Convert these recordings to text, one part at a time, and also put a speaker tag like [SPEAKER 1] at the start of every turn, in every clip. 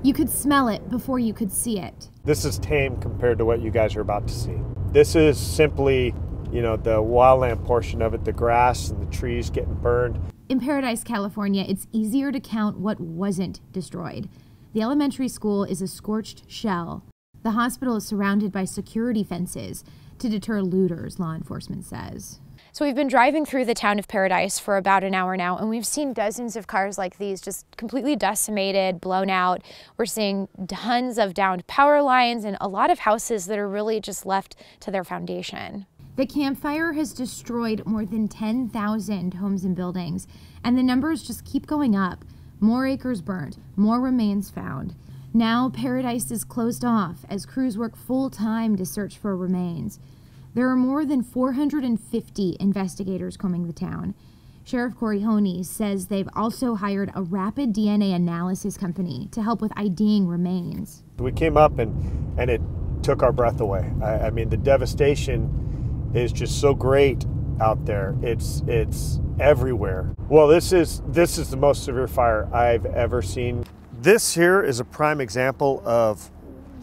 [SPEAKER 1] You could smell it before you could see it.
[SPEAKER 2] This is tame compared to what you guys are about to see. This is simply, the wildland portion of it, the grass and the trees getting burned.
[SPEAKER 1] In Paradise, California, it's easier to count what wasn't destroyed. The elementary school is a scorched shell. The hospital is surrounded by security fences to deter looters, law enforcement says. So we've been driving through the town of Paradise for about an hour now, and we've seen dozens of cars like these just completely decimated, blown out. We're seeing tons of downed power lines and a lot of houses that are really just left to their foundation. The Camp Fire has destroyed more than 10,000 homes and buildings, and the numbers just keep going up. More acres burned, more remains found. Now Paradise is closed off as crews work full-time to search for remains. There are more than 450 investigators combing the town. Sheriff Corey Honey says they've also hired a rapid DNA analysis company to help with IDing remains.
[SPEAKER 2] We came up and it took our breath away. I mean, the devastation is just so great out there. It's everywhere. Well, this is the most severe fire I've ever seen. This here is a prime example of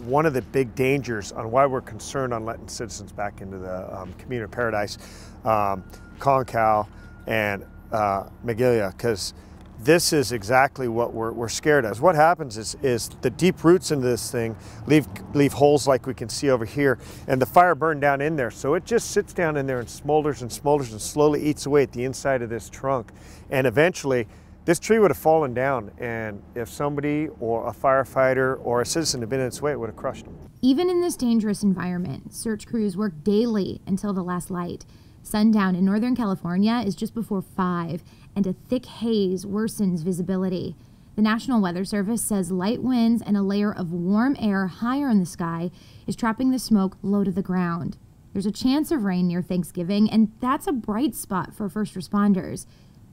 [SPEAKER 2] one of the big dangers on why we're concerned on letting citizens back into the community of Paradise, Concal, and Magilla, because this is exactly what we're scared of. What happens is the deep roots into this thing leave holes like we can see over here, and the fire burned down in there. So it just sits down in there and smolders and smolders and slowly eats away at the inside of this trunk. And eventually, this tree would have fallen down, and if somebody or a firefighter or a citizen had been in its way, it would have crushed them.
[SPEAKER 1] Even in this dangerous environment, search crews work daily until the last light. Sundown in Northern California is just before 5, and a thick haze worsens visibility. The National Weather Service says light winds and a layer of warm air higher in the sky is trapping the smoke low to the ground. There's a chance of rain near Thanksgiving, and that's a bright spot for first responders.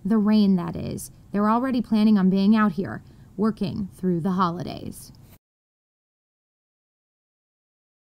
[SPEAKER 1] The rain, that is. They're already planning on being out here, working through the holidays.